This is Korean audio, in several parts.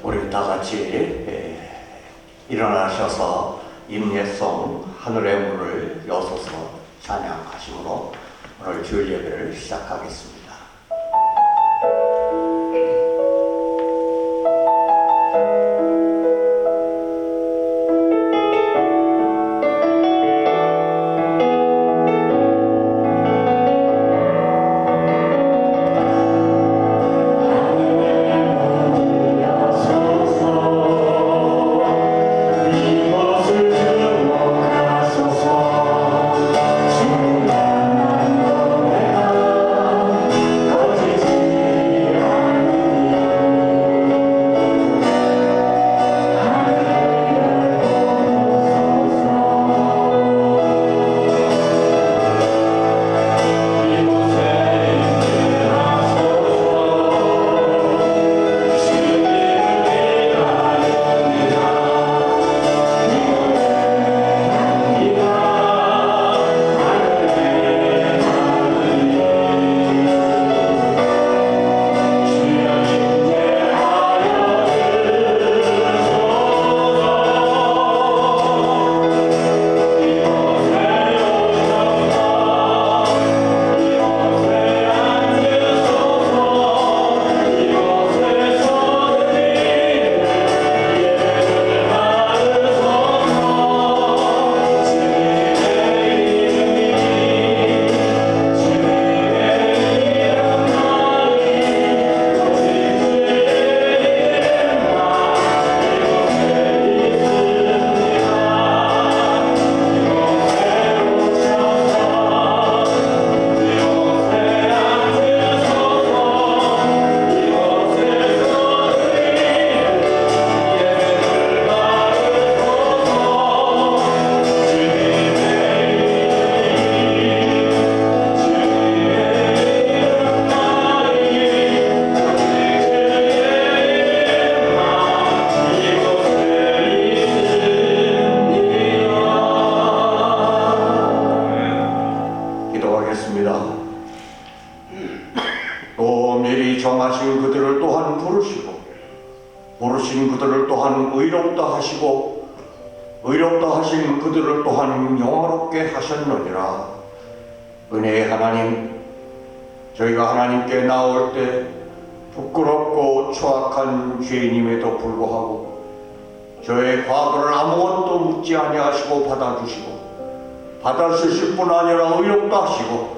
우리 다 같이 일어나셔서 임예송 하늘의 문을 여소서 찬양하심으로 오늘 주일 예배를 시작하겠습니다. 또 미리 정하신 그들을 또한 부르신 그들을 또한 의롭다 하시고 의롭다 하신 그들을 또한 영화롭게 하셨느니라. 은혜의 하나님, 저희가 하나님께 나올 때 부끄럽고 추악한 죄인임에도 불구하고 저의 과거를 아무것도 묻지 아니하시고 받아주실 뿐 아니라 의롭다 하시고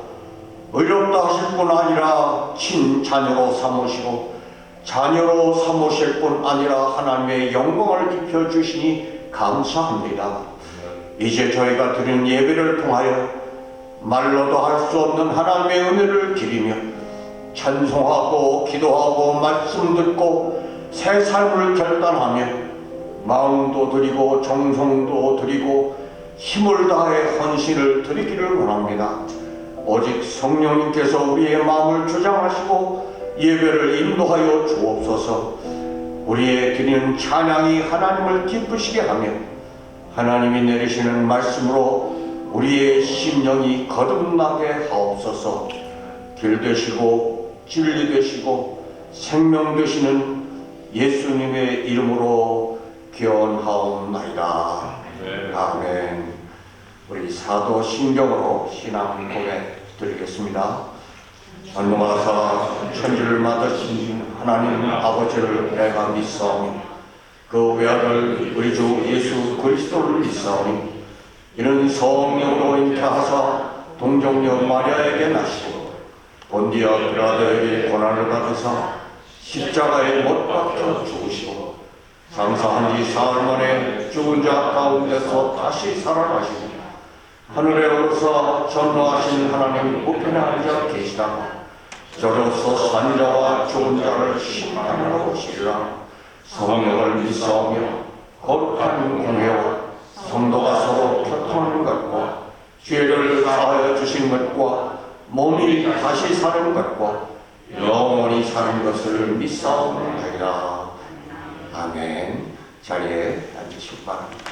의롭다 하실 뿐 아니라 친자녀로 삼으시고 자녀로 삼으실 뿐 아니라 하나님의 영광을 입혀주시니 감사합니다. 이제 저희가 드린 예배를 통하여 말로도 할 수 없는 하나님의 은혜를 드리며 찬송하고 기도하고 말씀 듣고 새 삶을 결단하며 마음도 드리고 정성도 드리고 힘을 다해 헌신을 드리기를 원합니다. 오직 성령님께서 우리의 마음을 주장하시고 예배를 인도하여 주옵소서. 우리의 드리는 찬양이 하나님을 기쁘시게 하며 하나님이 내리시는 말씀으로 우리의 심령이 거듭나게 하옵소서. 길 되시고 진리 되시고 생명 되시는 예수님의 이름으로 기원하옵나이다. 아멘. 우리 사도 신경으로 신앙 고백 드리겠습니다. 전능하사 천지를 만드신 하나님 아버지를 내가 믿사오니 그 외아들 우리 주 예수 그리스도를 믿사오니 이는 성령으로 잉태하사 동정녀 마리아에게 나시고 본디아 빌라도에게 고난을 받으사 십자가에 못 박혀 죽으시고 장사한 지 사흘 만에 죽은 자 가운데서 다시 살아나시고 하늘에 오르사 전능하신 하나님 우편에 앉아 계시다가 저로서 산 자와 죽은 자를 심판하러 오시리라. 성령을 믿사오며 거룩한 공회와 성도가 서로 교통하는 것과 죄를 사하여 주신 것과 몸이 다시 사는 것과 영원히 사는 것을 믿사옵나이다. 아멘. 자리에 앉으시기 바랍니다.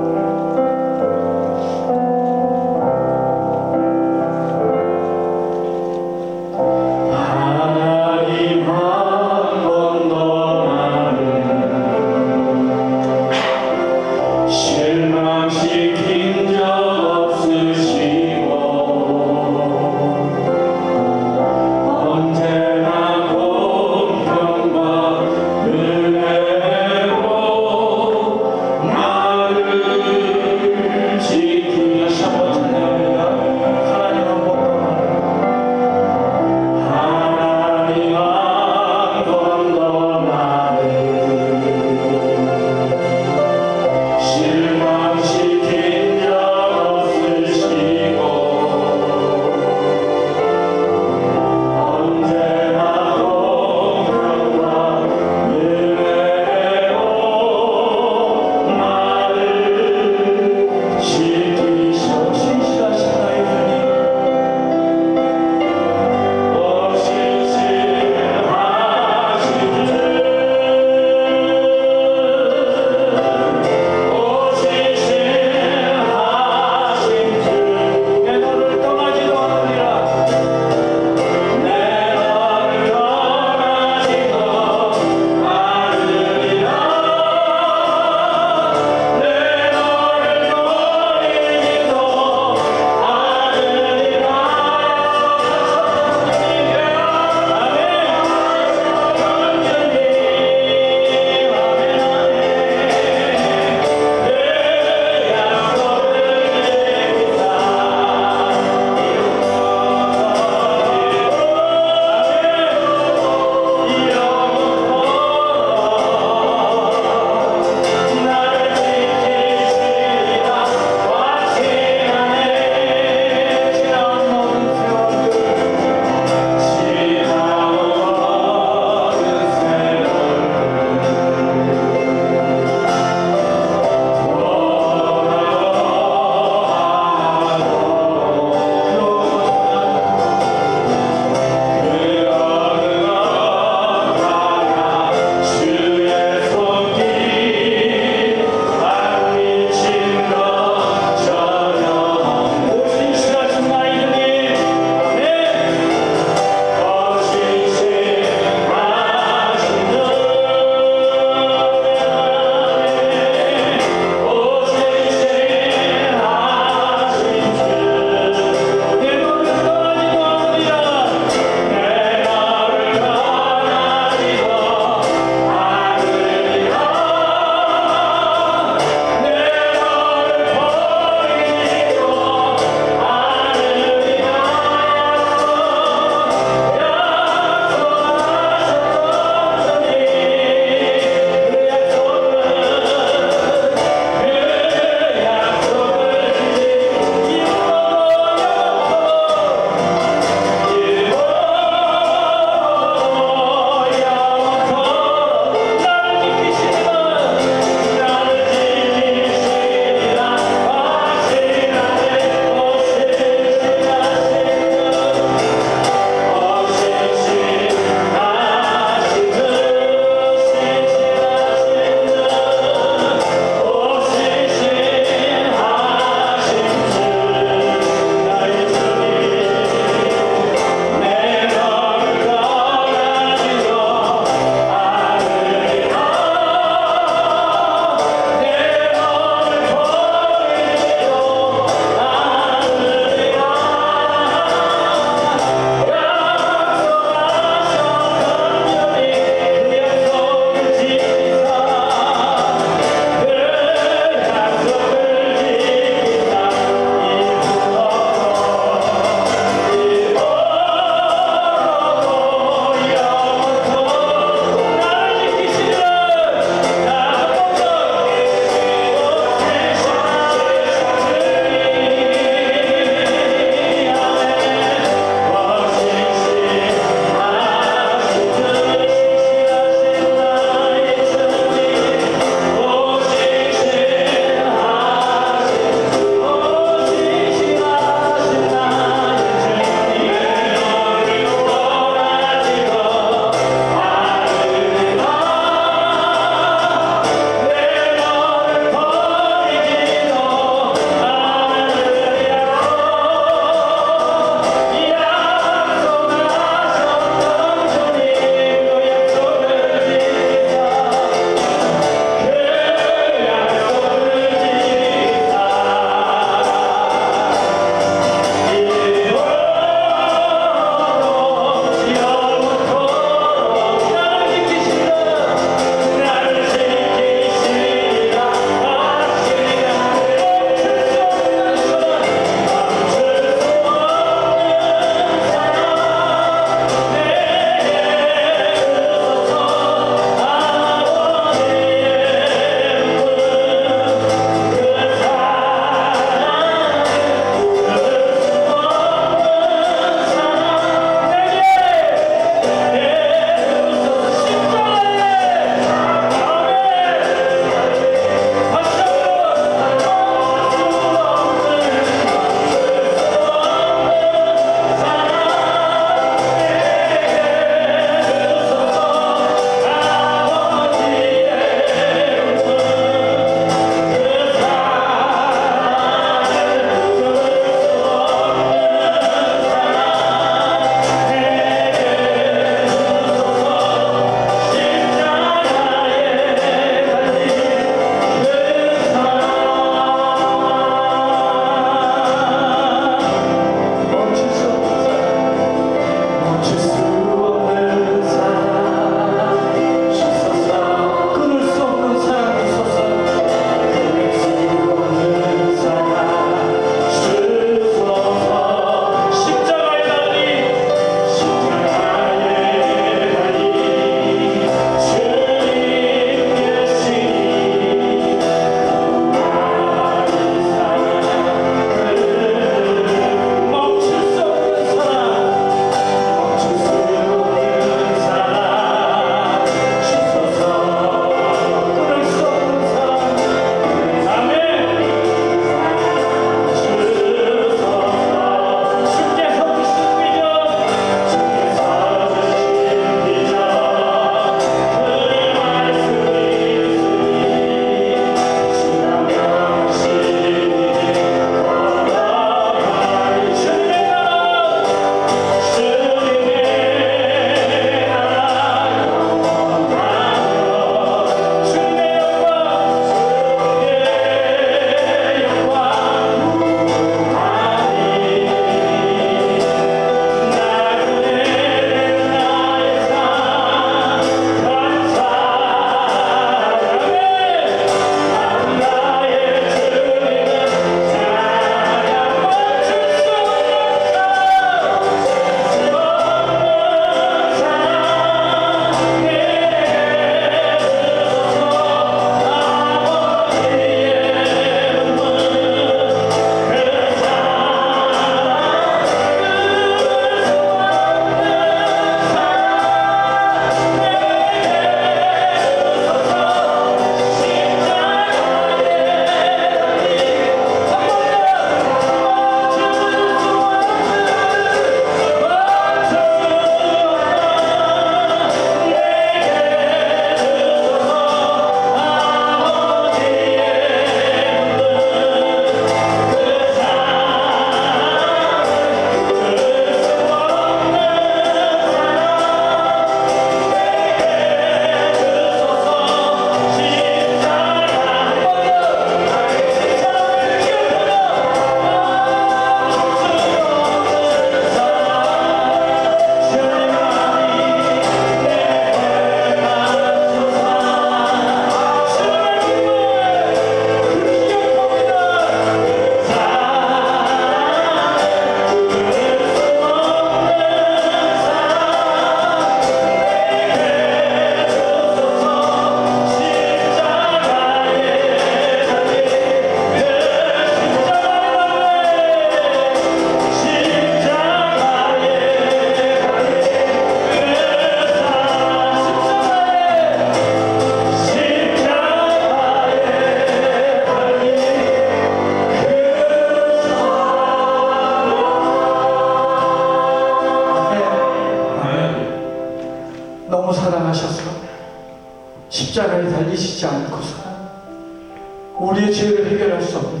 우리의 죄를 해결할 수 없는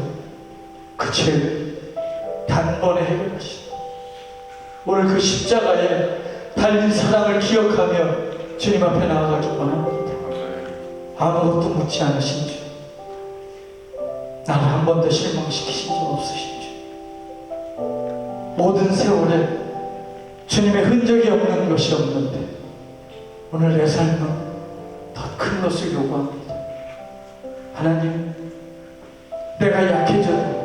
그 죄를 단번에 해결하시고 오늘 그 십자가에 달린 사랑을 기억하며 주님 앞에 나아가기 원합니다. 아무것도 묻지 않으신 주, 나를 한 번도 실망시키신 적 없으신 주, 모든 세월에 주님의 흔적이 없는 것이 없는데 오늘 내 삶은 더 큰 것을 요구합니다. 하나님, 내가 약해져도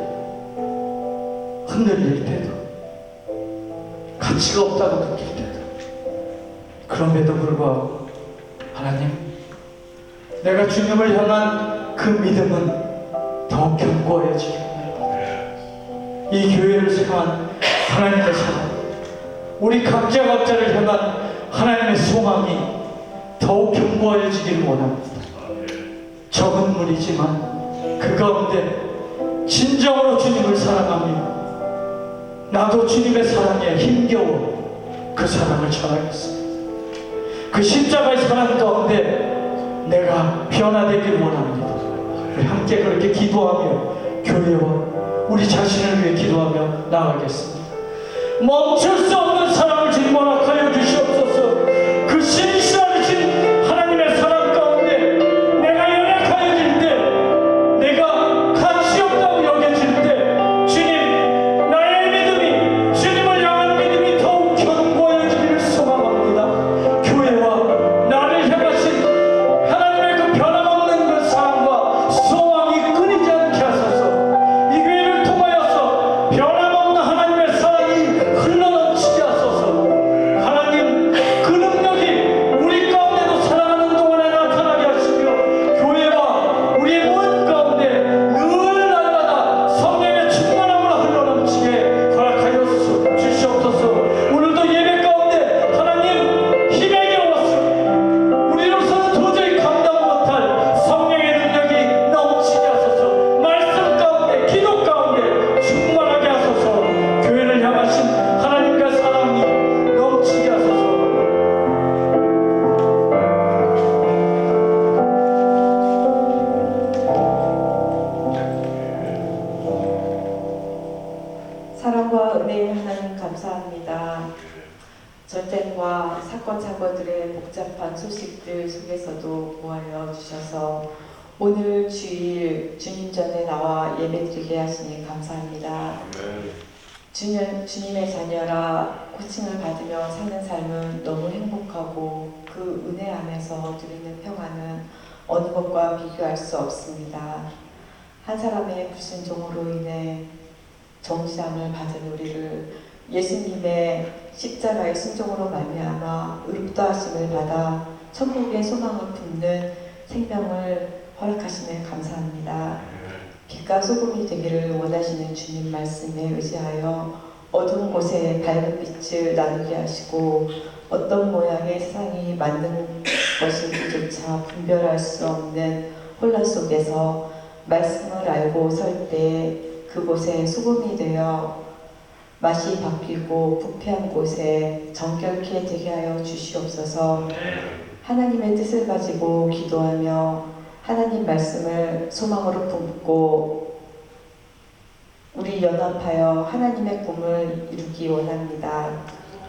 흔들릴 때도 가치가 없다고 느낄 때도 그럼에도 불구하고 하나님, 내가 주님을 향한 그 믿음은 더욱 견고해지길 바랍니다. 이 교회를 향한 하나님의 사랑, 우리 각자를 향한 하나님의 소망이 더욱 견고해지기를 원합니다. 적은 무리지만 그 가운데 진정으로 주님을 사랑하며 나도 주님의 사랑에 힘겨워 그 사랑을 전하겠습니다. 그 십자가의 사랑 가운데 내가 변화되기를 원합니다. 우리 함께 그렇게 기도하며 교회와 우리 자신을 위해 기도하며 나아가겠습니다. 멈출 수 없는 사랑을 주님 허락하여 주시옵소서. 그 신실하신 하나님의 사랑 가운데 내가 연약하여질 때, 내가 가치 없다고 여겨질 때 주님, 나의 믿음이, 주님을 향한 믿음이 더욱 견고해지기를 소망합니다. 교회와 나를 향하신 하나님의 그 변함없는 그 사랑과 소망이 끊이지 않게 하소서. 이 교회를 통하여서 변함없는 하나님의 사랑이 흘러넘치게 하소서. 하나님, 그 능력이 우리 가운데도 사랑하는 동안에 나타나게 하시며 교회와 우리의 몸 가운데 늘 날마다 성령의 충만함으로 흘러넘치게 허락하여 주시옵소서. 오늘도 예배 가운데 하나님, 힘에 겨웠으니 우리로서는 도저히 감당 못할 성령의 능력이 넘치게 하소서. 말씀 가운데, 기도 가운데 충만하게 하소서. 교회를 향하신 하나님과 사랑이 넘치게 하소서. 사랑과 은혜의 하나님 감사합니다. 전쟁과 사건 사고들의 복잡한 소식들 속에서도 보호하여 주셔서 오늘 주일 주님 전에 나와 예배드리게 하시니 감사합니다. 주님의 자녀라 호칭을 받으며 사는 삶은 너무 행복하고 그 은혜 안에서 누리는 평안은 어느 것과 비교할 수 없습니다. 한 사람의 불순종으로 인해 정죄함을 받은 우리를 예수님의 십자가의 순종으로 말미암아 의롭다 하심을 받아 천국의 소망을 품는 생명을 허락하심에 감사합니다. 빛과 소금이 되기를 원하시는 주님 말씀에 의지하여 어두운 곳에 밝은 빛을 나누게 하시고 어떤 모양의 세상이 만든 것인지조차 분별할 수 없는 혼란 속에서 말씀을 알고 설 때 그곳에 소금이 되어 맛이 바뀌고 부패한 곳에 정결케 되게 하여 주시옵소서. 하나님의 뜻을 가지고 기도하며 하나님 말씀을 소망으로 품고 우리 연합하여 하나님의 꿈을 이루기 원합니다.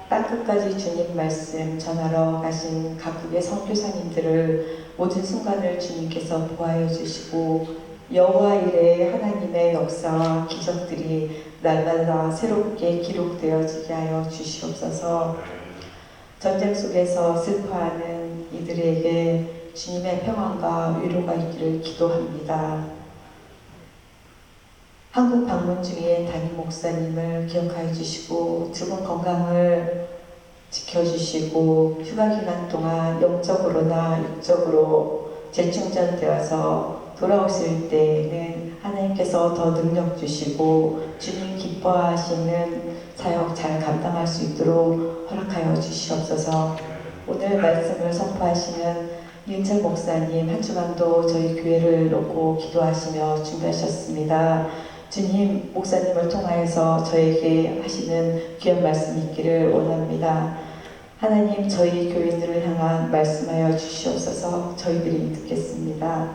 땅끝까지 주님 말씀 전하러 가신 각국의 선교사님들을 모든 순간을 주님께서 보호하여 주시고 여호와 이레 하나님의 역사와 기적들이 날마다 새롭게 기록되어지게 하여 주시옵소서. 전쟁 속에서 슬퍼하는 이들에게 주님의 평안과 위로가 있기를 기도합니다. 한국 방문 중에 담임 목사님을 기억하여 주시고 두 분 건강을 지켜주시고 휴가 기간 동안 영적으로나 육적으로 재충전되어서 돌아오실 때에는 하나님께서 더 능력 주시고 주님 기뻐하시는 사역 잘 감당할 수 있도록 허락하여 주시옵소서. 오늘 말씀을 선포하시는 윤철 목사님 한 주간도 저희 교회를 놓고 기도하시며 준비하셨습니다. 주님, 목사님을 통하여서 저에게 하시는 귀한 말씀이 있기를 원합니다. 하나님, 저희 교인들을 향한 말씀하여 주시옵소서. 저희들이 듣겠습니다.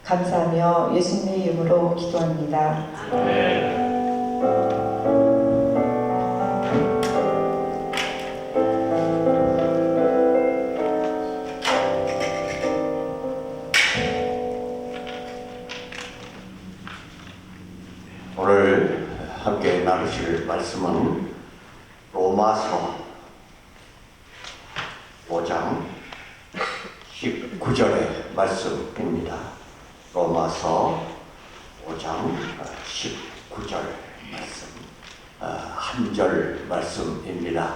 감사하며 예수님의 이름으로 기도합니다. 오늘 함께 나누실 말씀은 로마서 5장 19절의 말씀입니다. 로마서 5장 19절 말씀, 한 절 말씀입니다.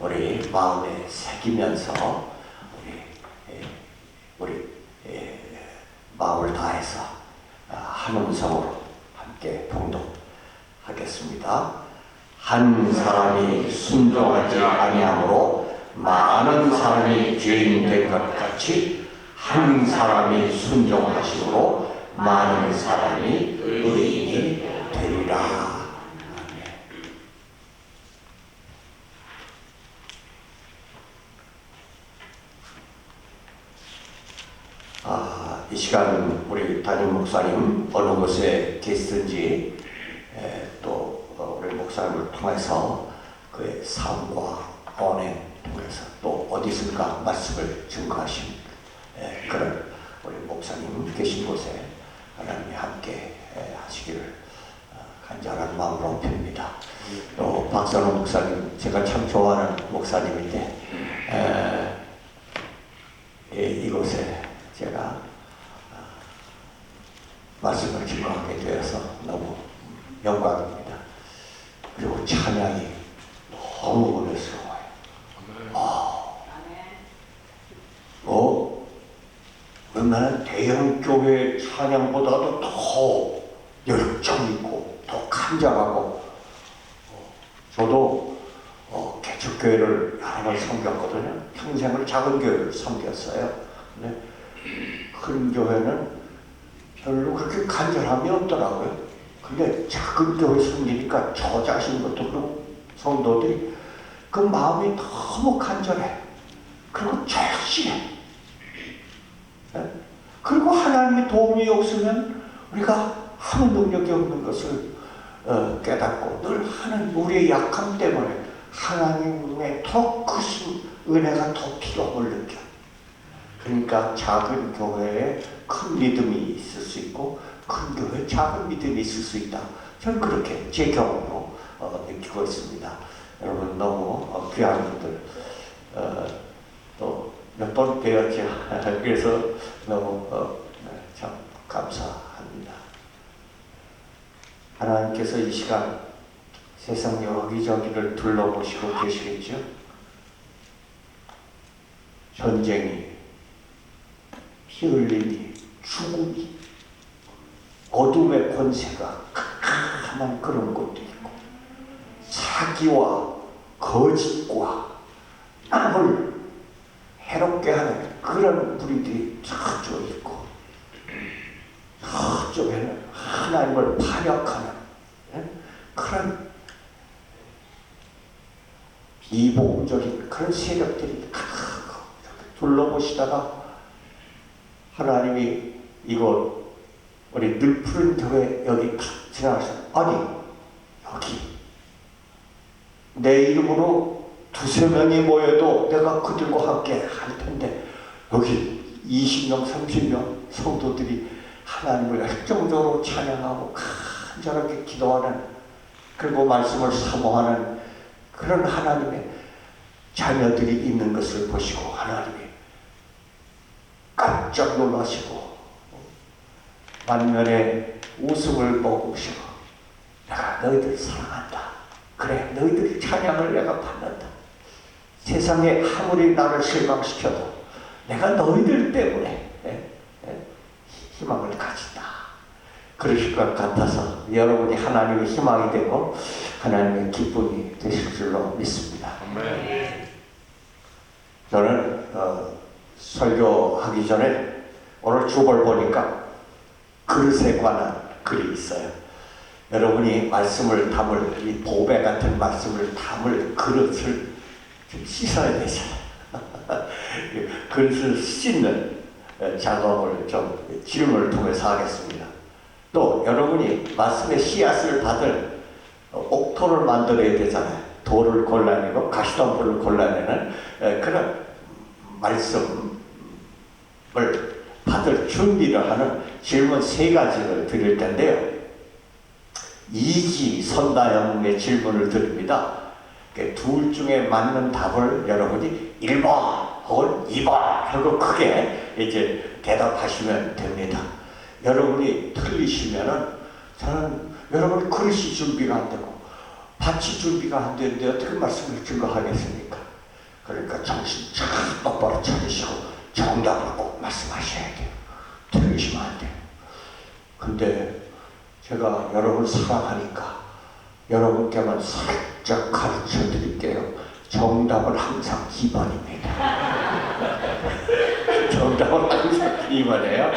우리 마음에 새기면서 우리 마음을 다해서 한 음성으로 함께 봉독하겠습니다. 한 사람이 순종하지 아니함으로 많은 사람이 죄인 된 것 같이 한 사람이 순종하심으로 많은 사람이 의인이 되리라. 이 시간 우리 담임 목사님 어느 곳에 계시든지 또 우리 목사님을 통해서 그의 삶과 언행 통해서 또 어디선가 말씀을 증거하신 그런 우리 목사님 계신 곳에 하나님이 함께 하시기를 간절한 마음으로 빕니다. 또 박선호 목사님, 제가 참 좋아하는 목사님인데 이곳에 제가 말씀을 증거하게 되어서 너무 영광입니다. 그리고 찬양이 너무 은혜스러워요. 웬만한 대형 교회 찬양보다도 더 열정 있고 더 간절하고 저도 개척교회를 여러 번 섬겼거든요. 평생을 작은 교회를 섬겼어요. 근데 큰 교회는 별로 그렇게 간절함이 없더라고요. 근데 작은 교회 섬기니까 저 자신도 그렇고 성도들이 그 마음이 너무 간절해. 그리고 절실해. 그리고 하나님의 도움이 없으면 우리가 아무 능력이 없는 것을 깨닫고 늘 하는 우리의 약함 때문에 하나님의 더 크신 은혜가 더 필요함을 느껴. 그러니까 작은 교회에 큰 믿음이 있을 수 있고 큰 교회에 작은 믿음이 있을 수 있다. 저는 그렇게 제 경험으로 느끼고 있습니다. 여러분 너무 귀한 분들 또 몇 번 뵈었죠. 그래서 너무 참 감사합니다. 하나님께서 이 시간 세상 여기저기를 둘러보시고 계시겠죠. 전쟁이, 피 흘림이, 죽음이, 어둠의 권세가 캄캄한 그런 곳도 있고 사기와 거짓과 남을 해롭게 하는 그런 무리들이 저쪽에 있고 저쪽에는 하나님을 반역하는 그런 비복음적인 그런 세력들이 둘러보시다가 하나님이 이곳 우리 늘푸른 교회 여기 탁 지나가서 아니 여기 내 이름으로 두세 명이 모여도 내가 그들과 함께 할 텐데 여기 20명 30명 성도들이 하나님을 열정적으로 찬양하고 간절하게 기도하는 그리고 말씀을 사모하는 그런 하나님의 자녀들이 있는 것을 보시고 하나님이 깜짝 놀라시고 만면에 웃음을 머금시고 내가 너희들 사랑한다. 그래 너희들 찬양을 내가 받는다. 세상에 아무리 나를 실망시켜도 내가 너희들 때문에 희망을 가진다. 그러실 것 같아서 여러분이 하나님의 희망이 되고 하나님의 기쁨이 되실 줄로 믿습니다. 저는 설교하기 전에 오늘 주보를 보니까 그릇에 관한 글이 있어요. 여러분이 말씀을 담을 이 보배 같은 말씀을 담을 그릇을 좀 씻어야 되잖아요. 그릇을 씻는 작업을 좀 질문을 통해서 하겠습니다. 또 여러분이 말씀의 씨앗을 받을 옥토를 만들어야 되잖아요. 돌을 골라내고 가시덤불을 골라내는 그런 말씀을 받을 준비를 하는 질문 3가지를 드릴 텐데요. 이지선다형의 질문을 드립니다. 둘 중에 맞는 답을 여러분이 1번 혹은 2번 하고 크게 이제 대답하시면 됩니다. 여러분이 틀리시면은 저는 여러분이 그릇이 준비가 안 되고 밭이 준비가 안 되는데 어떻게 말씀을 증거하겠습니까? 그러니까 정신 참 똑바로 차리시고 정답을 꼭 말씀하셔야 돼요. 틀리시면 안 돼요. 근데 제가 여러분을 사랑하니까 여러분께만 살짝 가르쳐 드릴게요. 정답은 항상 2번입니다. 정답은 항상 2번이에요.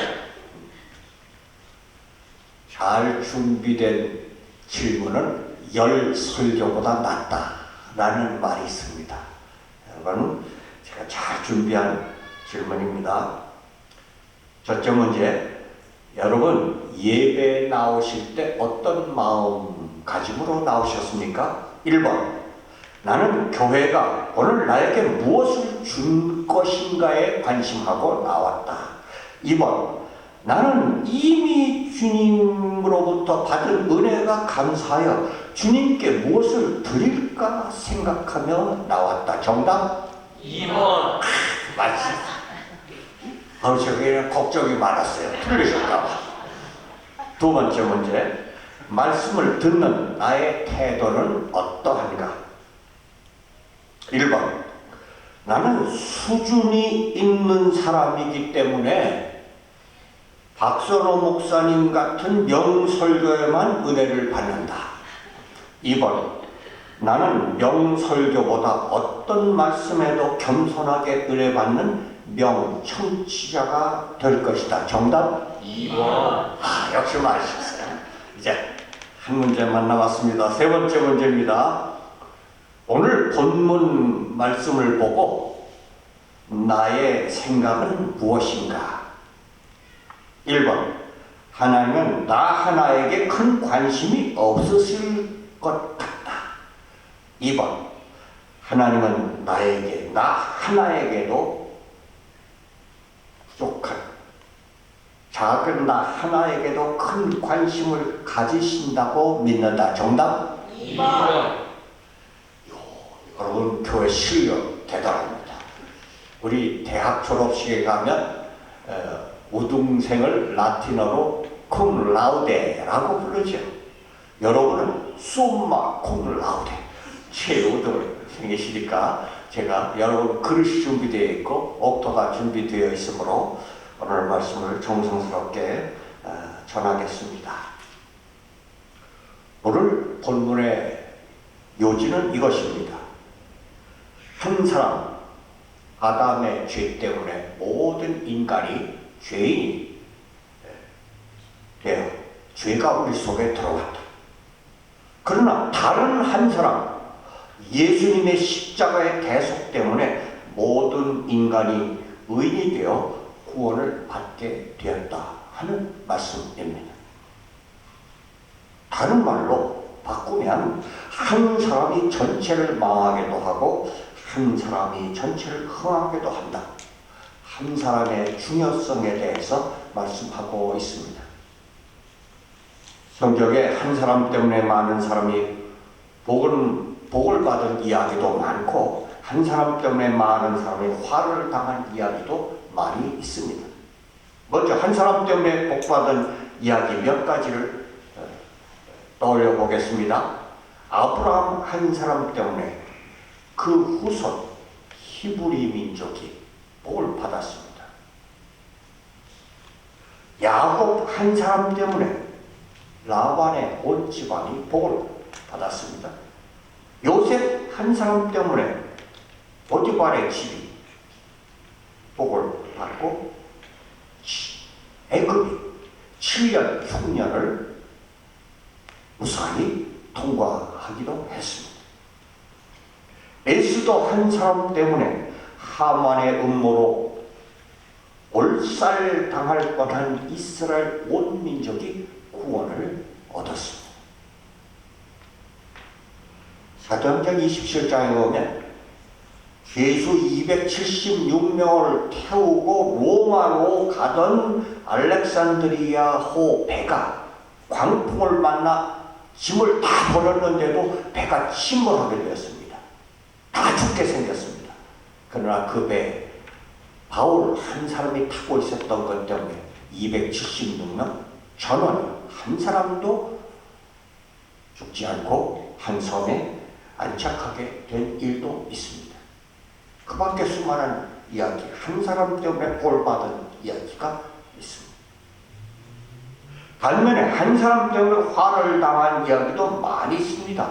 잘 준비된 질문은 10 설교보다 낫다라는 말이 있습니다. 여러분, 제가 잘 준비한 질문입니다. 첫째 문제, 여러분 예배에 나오실 때 어떤 마음가짐으로 나오셨습니까? 1번, 나는 교회가 오늘 나에게 무엇을 줄 것인가에 관심하고 나왔다. 2번, 나는 이미 주님으로부터 받은 은혜가 감사하여 주님께 무엇을 드릴까 생각하며 나왔다. 정답? 2번. 맞지? 저기 걱정이 많았어요. 틀리실까 봐. 두 번째 문제, 말씀을 듣는 나의 태도는 어떠한가? 1번, 나는 수준이 있는 사람이기 때문에 박선호 목사님 같은 명설교에만 은혜를 받는다. 2번, 나는 명설교보다 어떤 말씀에도 겸손하게 은혜 받는 명청취자가 될 것이다. 정답? 2번. 역시 맞으셨어요. 이제 한 문제만 남았습니다. 세 번째 문제입니다. 오늘 본문 말씀을 보고 나의 생각은 무엇인가? 1번, 하나님은 나 하나에게 큰 관심이 없으실 것 같다. 2번, 하나님은 나에게, 나 하나에게도 부족한, 작은 나 하나에게도 큰 관심을 가지신다고 믿는다. 정답? 2번. 여러분 교회 실력 대단합니다. 우리 대학 졸업식에 가면 우등생을 라틴어로 cum laude라고 부르죠. 여러분은 summa cum laude 최우등생이시니까 제가 여러분 그릇이 준비되어 있고 옥토가 준비되어 있으므로 오늘 말씀을 정성스럽게 전하겠습니다. 오늘 본문의 요지는 이것입니다. 한 사람, 아담의 죄 때문에 모든 인간이 죄인이 되어 죄가 우리 속에 들어왔다. 그러나 다른 한 사람, 예수님의 십자가의 대속 때문에 모든 인간이 의인이 되어 구원을 받게 되었다 하는 말씀입니다. 다른 말로 바꾸면 한 사람이 전체를 망하게도 하고 한 사람이 전체를 흥하게도 한다. 한 사람의 중요성에 대해서 말씀하고 있습니다. 성경에 한 사람 때문에 많은 사람이 복을 받은 이야기도 많고 한 사람 때문에 많은 사람이 화를 당한 이야기도 많이 있습니다. 먼저 한 사람 때문에 복받은 이야기 몇 가지를 떠올려 보겠습니다. 아브라함 한 사람 때문에 그 후손 히브리 민족이 복을 받았습니다. 야곱 한 사람 때문에 라반의 온 집안이 복을 받았습니다. 요셉 한 사람 때문에 보디발의 집이 복을 받고 애굽이 7년 흉년을 무사히 통과하기도 했습니다. 에스더 한 사람 때문에 하만의 음모로 몰살당할 뻔한 이스라엘 온 민족이 구원을 얻었습니다. 사도행전 27장에 보면 예수 276명을 태우고 로마로 가던 알렉산드리아호 배가 광풍을 만나 짐을 다 버렸는데도 배가 침몰하게 되었습니다. 다 죽게 생겼습니다. 그러나 그 배에 바울 한 사람이 타고 있었던 것 때문에 276명 전원 한 사람도 죽지 않고 한 섬에 안착하게 된 일도 있습니다. 그 밖에 수많은 이야기, 한 사람 때문에 꼴받은 이야기가 있습니다. 반면에 한 사람 때문에 화를 당한 이야기도 많이 있습니다.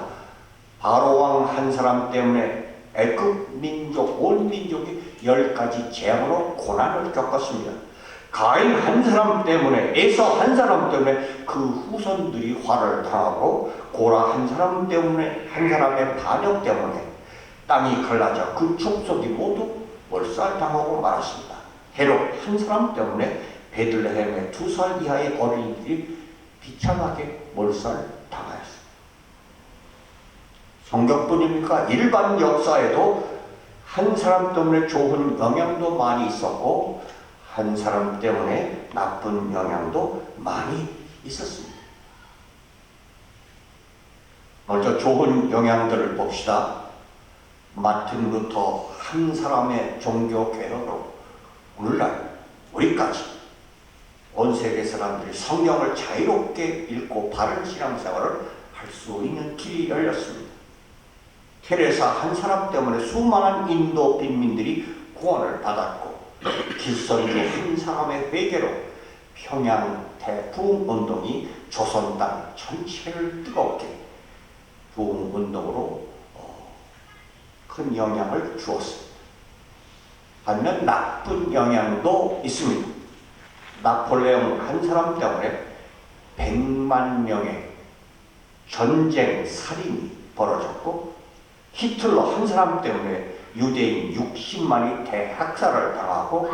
바로왕 한 사람 때문에 애굽 민족, 온 민족이 10가지 재앙으로 고난을 겪었습니다. 가인 한 사람 때문에, 에서 한 사람 때문에 그 후손들이 화를 당하고, 고라 한 사람 때문에, 한 사람의 반역 때문에 땅이 갈라져 그 족속이 모두 몰살당하고 말았습니다. 헤롯 한 사람 때문에 베들레헴의 2살 이하의 어린이들이 비참하게 몰살당하였습니다. 성경뿐입니까? 일반 역사에도 한 사람 때문에 좋은 영향도 많이 있었고 한 사람 때문에 나쁜 영향도 많이 있었습니다. 먼저 좋은 영향들을 봅시다. 마틴 루터 한 사람의 종교 개혁으로 오늘날 우리까지 온 세계 사람들이 성경을 자유롭게 읽고 바른 신앙생활을 할 수 있는 길이 열렸습니다. 테레사 한 사람 때문에 수많은 인도 빈민들이 구원을 받았고, 길선주 한 사람의 회개로 평양 대부흥운동이 조선 땅 전체를 뜨겁게 부흥운동으로 큰 영향을 주었습니다. 반면 나쁜 영향도 있습니다. 나폴레옹 한 사람 때문에 100만 명의 전쟁 살인이 벌어졌고, 히틀러 한 사람 때문에 유대인 60만이 대학살을 당하고,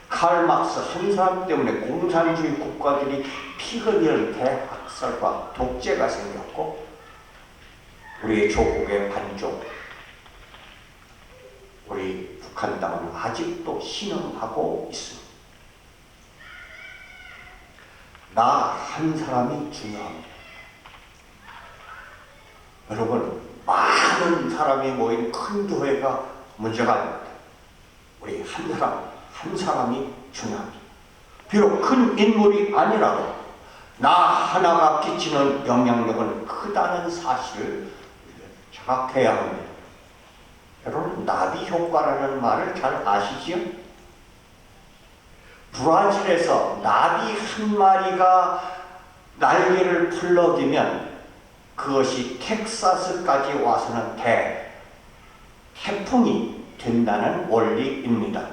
칼 막스 한 사람 때문에 공산주의 국가들이 피 흘리는 대학살과 독재가 생겼고, 우리의 조국의 반쪽, 우리 북한 땅은 아직도 신음하고 있습니다. 나 한 사람이 중요합니다. 여러분, 많은 사람이 모인 큰 교회가 문제가 아닙니다. 우리 한 사람이 중요합니다. 비록 큰 인물이 아니라도 나 하나가 끼치는 영향력은 크다는 사실을 자각해야 합니다. 여러분, 나비 효과라는 말을 잘 아시지요? 브라질에서 나비 한 마리가 날개를 풀러기면 그것이 텍사스까지 와서는 태풍이 된다는 원리입니다.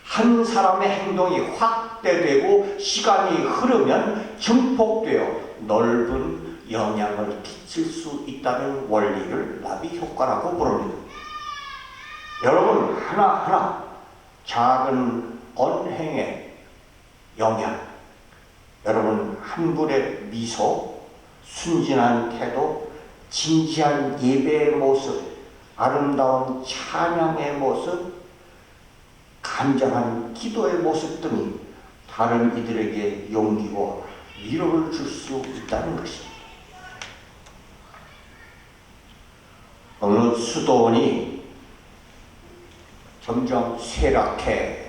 한 사람의 행동이 확대되고 시간이 흐르면 증폭되어 넓은 영향을 끼칠 수 있다는 원리를 나비 효과라고 부릅니다. 여러분, 하나하나 작은 언행의 영향, 여러분 한 분의 미소, 순진한 태도, 진지한 예배의 모습, 아름다운 찬양의 모습, 간절한 기도의 모습 등이 다른 이들에게 용기와 위로를 줄 수 있다는 것입니다. 어느 수도원이 점점 쇠락해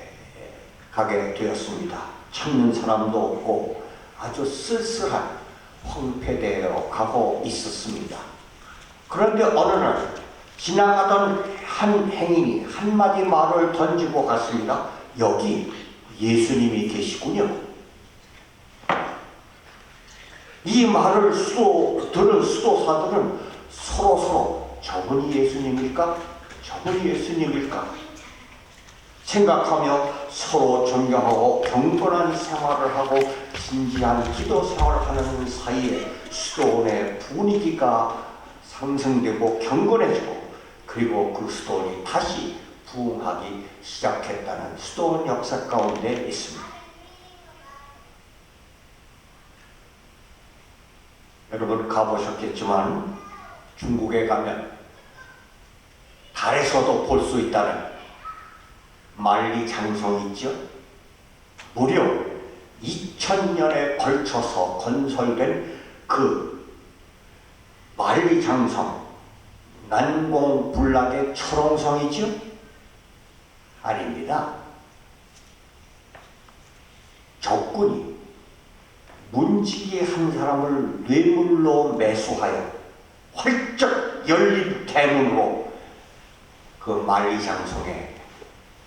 가게 되었습니다. 찾는 사람도 없고 아주 쓸쓸한 황폐되어 가고 있었습니다. 그런데 어느 날 지나가던 한 행인이 한마디 말을 던지고 갔습니다. 여기 예수님이 계시군요. 이 말을 들은 수도사들은 서로 저분이 예수님일까? 저분이 예수님일까? 생각하며 서로 존경하고 경건한 생활을 하고 진지한 기도 생활을 하는 사이에 수도원의 분위기가 상승되고 경건해지고, 그리고 그 수도원이 다시 부흥하기 시작했다는 수도원 역사 가운데 있습니다. 여러분 가보셨겠지만 중국에 가면 달에서도 볼 수 있다는 만리장성이 있죠. 무려 2000년에 걸쳐서 건설된 그 만리장성, 난공불락의 철옹성이죠? 아닙니다. 적군이 문지기 한 사람을 뇌물로 매수하여 활짝 열린 대문으로 그 만리장성의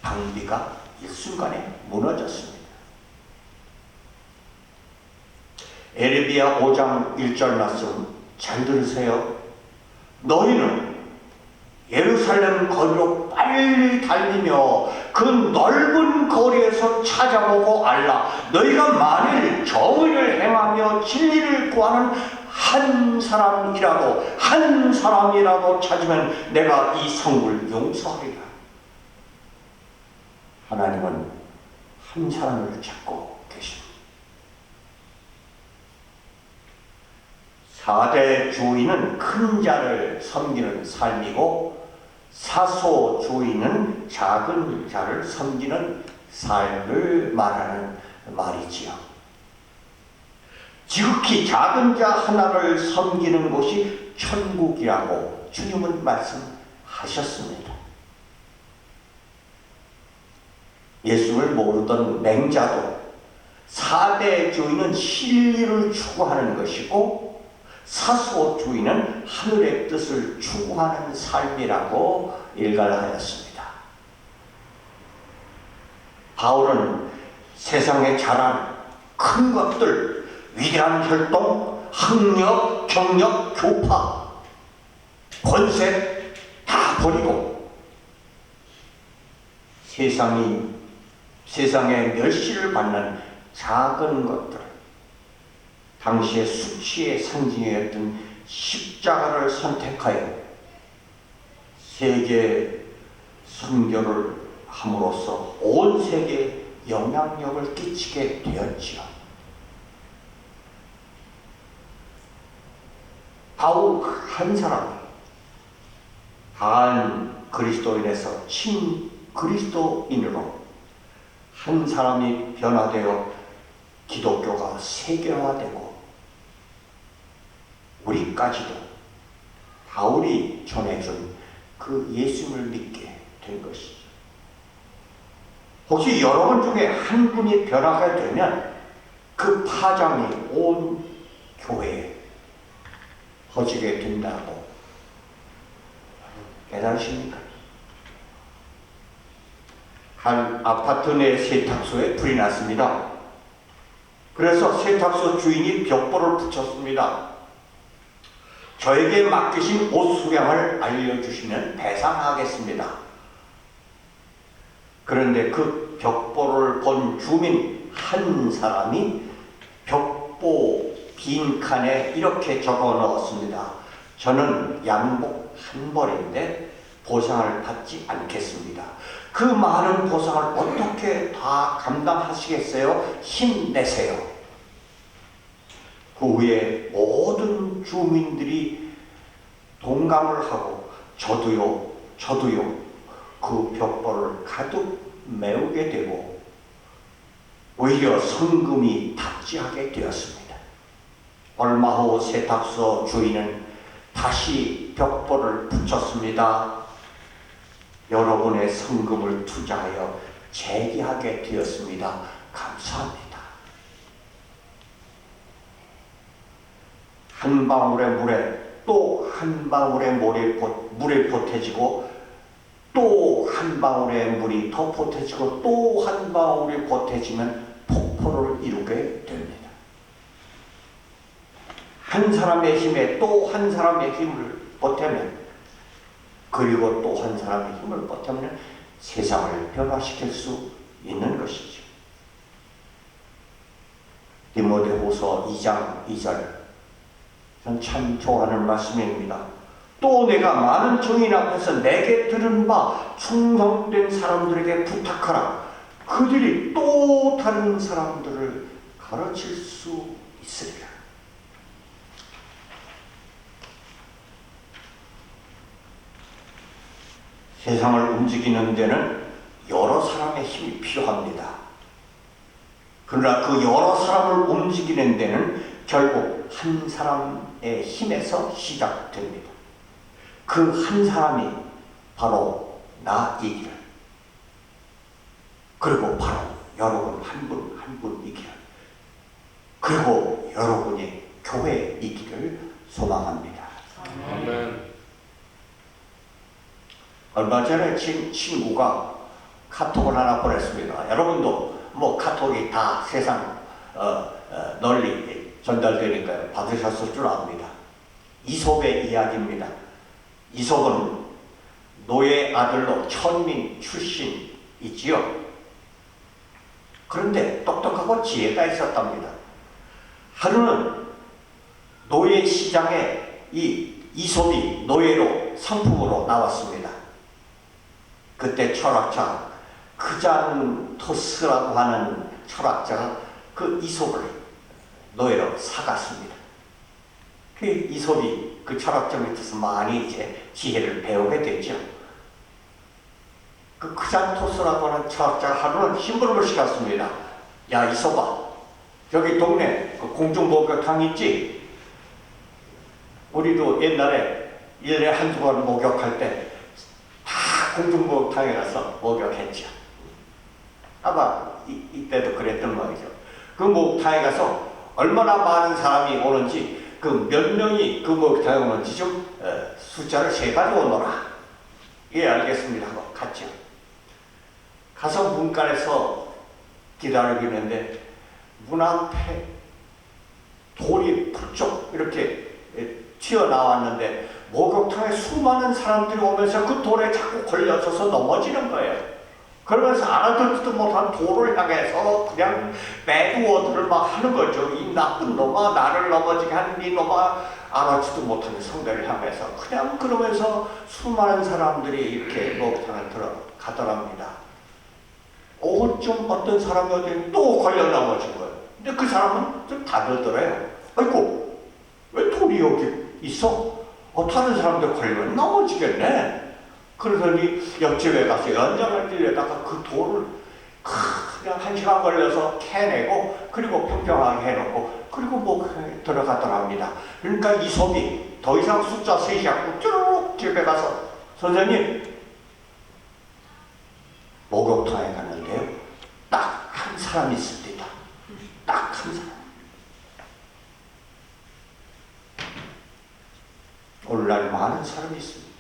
방비가 일순간에 무너졌습니다. 에레미야 5장 1절 말씀 잘 들으세요. 너희는 예루살렘 거리로 빨리 달리며 그 넓은 거리에서 찾아보고 알라. 너희가 만일 정의를 행하며 진리를 구하는 한 사람이라도 찾으면 내가 이 성을 용서하리라. 하나님은 한 사람을 찾고 계십니다. 4대 주인은 큰 자를 섬기는 삶이고 사소 주인은 작은 자를 섬기는 삶을 말하는 말이지요. 지극히 작은 자 하나를 섬기는 곳이 천국이라고 주님은 말씀하셨습니다. 예수를 모르던 맹자도 4대 주인은 진리를 추구하는 것이고 사소 주인은 하늘의 뜻을 추구하는 삶이라고 일갈하였습니다. 바울은 세상에 자란 큰 것들, 위대한 혈동, 학력, 경력, 교파, 권세 다 버리고 세상에 멸시를 받는 작은 것들, 당시의 수치의 상징이었던 십자가를 선택하여 세계 선교를 함으로써 온 세계에 영향력을 끼치게 되었지요. 바울 한 사람이 한 그리스도인에서 친 그리스도인으로 한 사람이 변화되어 기독교가 세계화되고 우리까지도 바울이 전해준 그 예수를 믿게 된 것이죠. 혹시 여러분 중에 한 분이 변화가 되면 그 파장이 온 교회에 퍼지게 된다고 깨달으십니까? 한 아파트 내 세탁소에 불이 났습니다. 그래서 세탁소 주인이 벽보를 붙였습니다. 저에게 맡기신 옷 수량을 알려주시면 배상하겠습니다. 그런데 그 벽보를 본 주민 한 사람이 벽보 빈칸에 이렇게 적어 넣었습니다. 저는 양복 한 벌인데 보상을 받지 않겠습니다. 그 많은 보상을 어떻게 다 감당하시겠어요? 힘내세요. 그 후에 모든 주민들이 동감을 하고 저도요 그 벽보를 가득 메우게 되고 오히려 성금이 답지하게 되었습니다. 얼마 후 세탁소 주인은 다시 벽보를 붙였습니다. 여러분의 성금을 투자하여 재기하게 되었습니다. 감사합니다. 한 방울의 물에 또 한 방울의 물이 보태지고 또 한 방울의 물이 더 보태지고 또 한 방울이 보태지면 폭포를 이루게 됩니다. 한 사람의 힘에 또 한 사람의 힘을 보태면 그리고 또 한 사람의 힘을 보태면 세상을 변화시킬 수 있는 것이죠. 디모데후서 2장 2절 전 참 좋아하는 말씀입니다. 또 내가 많은 증인 앞에서 내게 들은 바 충성된 사람들에게 부탁하라. 그들이 또 다른 사람들을 가르칠 수 있으리라. 세상을 움직이는 데는 여러 사람의 힘이 필요합니다. 그러나 그 여러 사람을 움직이는 데는 결국 한 사람의 힘에서 시작됩니다. 그 한 사람이 바로 나이기를, 그리고 바로 여러분 한 분 한 분이기를, 그리고 여러분이 교회이기를 소망합니다. 아멘. 얼마 전에 친구가 카톡을 하나 보냈습니다. 여러분도 뭐 카톡이 다 세상 널리 전달되니까 받으셨을 줄 압니다. 이솝의 이야기입니다. 이솝은 노예 아들로 천민 출신이지요. 그런데 똑똑하고 지혜가 있었답니다. 하루는 노예 시장에 이 이솝이 노예로 상품으로 나왔습니다. 그때 철학자 크잔토스라고 하는 철학자가 그 이솝을 노예로 사갔습니다. 그 이솝이 그 철학자 밑에서 많이 이제 지혜를 배우게 됐죠. 그 크잔토스라고 하는 철학자가 하루는 심부름을 시켰습니다. 야, 이솝아, 저기 동네 그 공중목욕탕 있지? 우리도 옛날에 1년에 한두 번 목욕할 때 다 공중목욕탕에 가서 목욕했죠. 아마 이때도 그랬던 거죠. 그 목욕탕에 가서 얼마나 많은 사람이 오는지, 그 몇 명이 그 목욕탕에 오는지 좀 숫자를 세가지고 오너라. 예, 알겠습니다 하고 갔죠. 가서 문간에서 기다리고 있는데 문 앞에 돌이 부쩍 이렇게 튀어나왔는데 목욕탕에 수많은 사람들이 오면서 그 돌에 자꾸 걸려서서 넘어지는 거예요. 그러면서 알아듣지도 못한 돌을 향해서 그냥 배드워드를 막 하는 거죠. 이 나쁜 놈아, 나를 넘어지게 하는 이 놈아, 알아듣지도 못하는 성대를 향해서 그냥 그러면서 수많은 사람들이 이렇게 목욕탕에 들어가더랍니다. 좀 어떤 사람이 어디 또 걸려 넘어진 거예요. 근데 그 사람은 좀 다들더래요. 아이고, 왜 돌이 여기 있어? 다른 사람들 걸리면 넘어지겠네. 그러더니 옆집에 가서 연장을 뛰려다가 그 돌을 그냥 1시간 걸려서 캐내고, 그리고 평평하게 해놓고, 그리고 뭐 들어가더랍니다. 그러니까 이솝이 더 이상 숫자 셋이 않고 쭉 집에 가서, 선생님, 목욕탕에 갔는데요, 딱 한 사람이 있습니다. 딱 한 사람. 오늘날 많은 사람이 있습니다.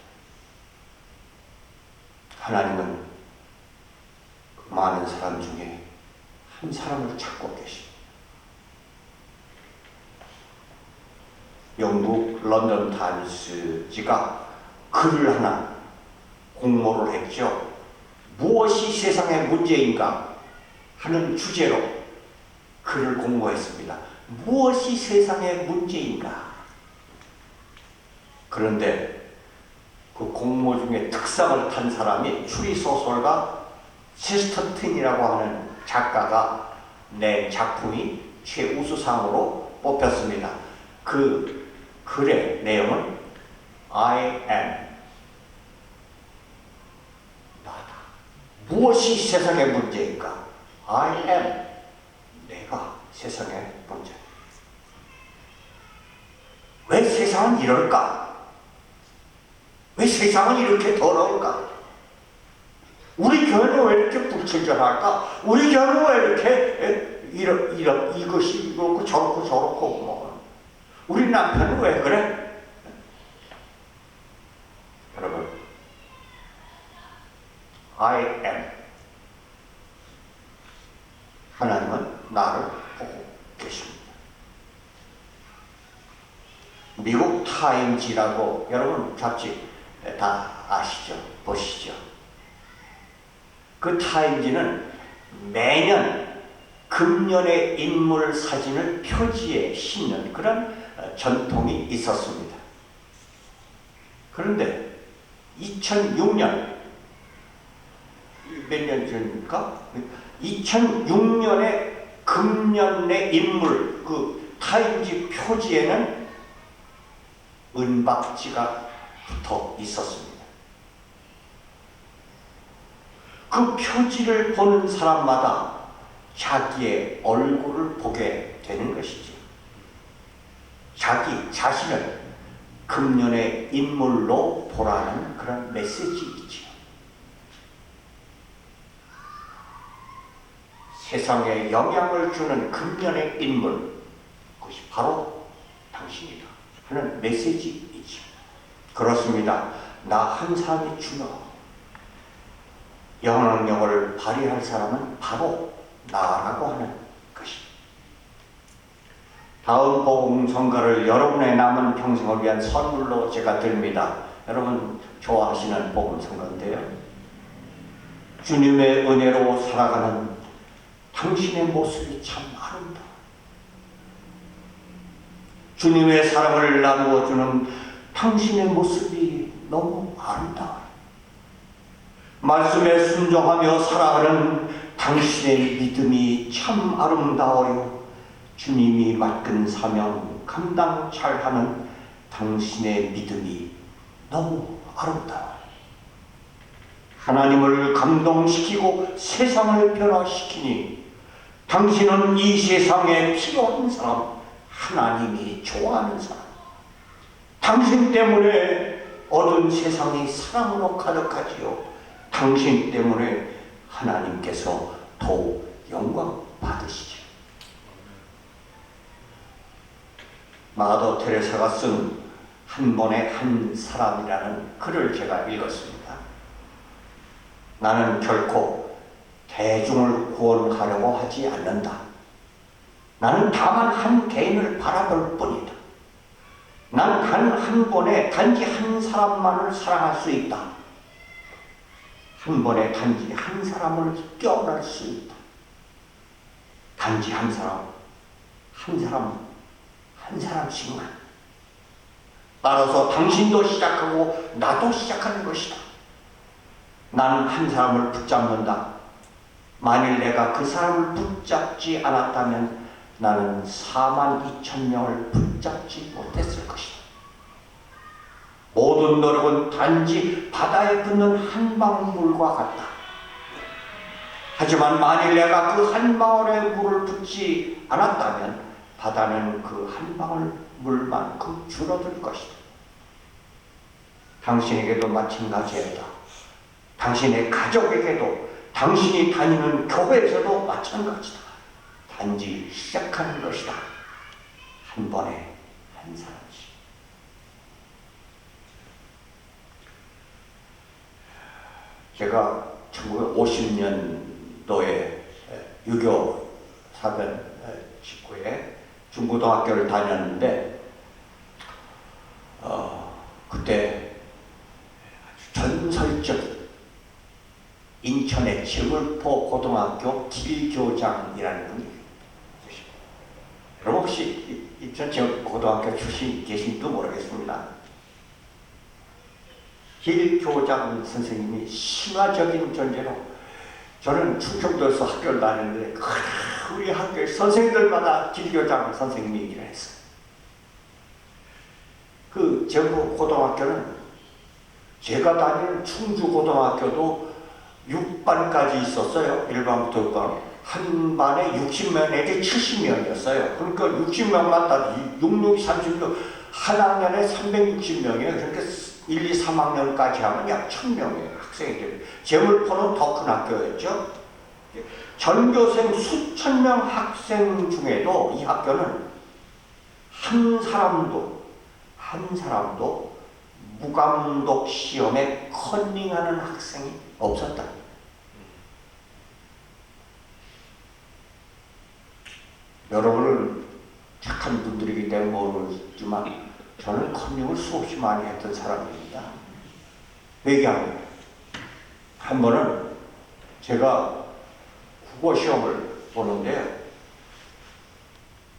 하나님은 그 많은 사람 중에 한 사람을 찾고 계십니다. 영국 런던 타임스지가 글을 하나 공모를 했죠. 무엇이 세상의 문제인가 하는 주제로 글을 공모했습니다. 무엇이 세상의 문제인가. 그런데 그 공모 중에 특상을 탄 사람이 추리소설가 체스터튼이라고 하는 작가가 낸 작품이 최우수상으로 뽑혔습니다. 그 글의 내용은 I am, 나다. 무엇이 세상의 문제인가? I am, 내가 세상의 문제. 왜 세상은 이럴까? 왜 세상은 이렇게 더러울까? 우리 교회는 왜 이렇게 불친절할까? 우리 교회는 왜 이렇게 이것이 이렇고 저렇고 뭐. 우리 남편은 왜 그래? 여러분, I am. 하나님은 나를 보고 계십니다. 미국 타임지라고 여러분 잡지 다 아시죠? 보시죠. 그 타임지는 매년 금년의 인물 사진을 표지에 싣는 그런 전통이 있었습니다. 그런데 2006년, 몇 년 전입니까? 2006년에 금년의 인물 그 타임지 표지에는 은박지가 붙어 있었습니다. 그 표지를 보는 사람마다 자기의 얼굴을 보게 되는 것이죠. 자기 자신을 금년의 인물로 보라는 그런 메시지이지요. 세상에 영향을 주는 금년의 인물, 그것이 바로 당신이다 하는 메시지이지요. 그렇습니다. 나 한 사람이 중요하고 영향력을 발휘할 사람은 바로 나라고 하는 것입니다. 다음 복음 성가를 여러분의 남은 평생을 위한 선물로 제가 드립니다. 여러분 좋아하시는 복음 성가인데요. 주님의 은혜로 살아가는 당신의 모습이 참 아름다워. 주님의 사랑을 나누어주는 당신의 모습이 너무 아름다워. 말씀에 순종하며 살아가는 당신의 믿음이 참 아름다워요. 주님이 맡긴 사명 감당 잘하는 당신의 믿음이 너무 아름다워요. 하나님을 감동시키고 세상을 변화시키니 당신은 이 세상에 필요한 사람, 하나님이 좋아하는 사람, 당신 때문에 어두운 세상이 사랑으로 가득하지요. 당신 때문에 하나님께서 더욱 영광 받으시죠. 마더 테레사가 쓴 한 번의 한 사람이라는 글을 제가 읽었습니다. 나는 결코 대중을 구원하려고 하지 않는다. 나는 다만 한 개인을 바라볼 뿐이다. 난 단 한 번에 단지 한 사람만을 사랑할 수 있다. 한 번에 단지 한 사람을 깨어날 수 있다. 단지 한 사람, 한 사람씩만. 따라서 당신도 시작하고 나도 시작하는 것이다. 나는 한 사람을 붙잡는다. 만일 내가 그 사람을 붙잡지 않았다면 나는 42,000명을 붙잡지 못했을 것이다. 모든 노력은 단지 바다에 붙는 한 방울 물과 같다. 하지만 만일 내가 그 한 방울의 물을 붓지 않았다면 바다는 그 한 방울 물만큼 줄어들 것이다. 당신에게도 마찬가지이다. 당신의 가족에게도, 당신이 다니는 교회에서도 마찬가지다. 단지 시작하는 것이다. 한 번에 한 사람씩. 제가 1950년도에 유교 사변 직후에 중고등학교를 다녔는데 그때 아주 전설적 인천의 제물포 고등학교 길교장이라는 분이 계십니다. 여러분 혹시 인천 제물포 출신 계신지도 모르겠습니다. 길교장 선생님이 신화적인 존재로, 저는 충청도에서 학교를 다녔는데 우리 학교의 선생들마다 길교장 선생님이 얘기를 했어요. 그 제물포 고등학교는 제가 다니는 충주고등학교도 6반까지 있었어요. 1반부터 6반. 한 반에 60명에게 70명이었어요. 그러니까 60명만 따도 66, 36, 한 학년에 360명이에요. 그러니까 1, 2, 3학년까지 하면 약 1000명의 학생이 제물포는 더 큰 학교였죠. 전교생 수천 명 학생 중에도 이 학교는 한 사람도 무감독 시험에 컨닝하는 학생이 없었다. 여러분은 착한 분들이기 때문에 모르지만 저는 컨닝을 수없이 많이 했던 사람입니다. 얘기합니다. 한 번은 제가 국어 시험을 보는데요.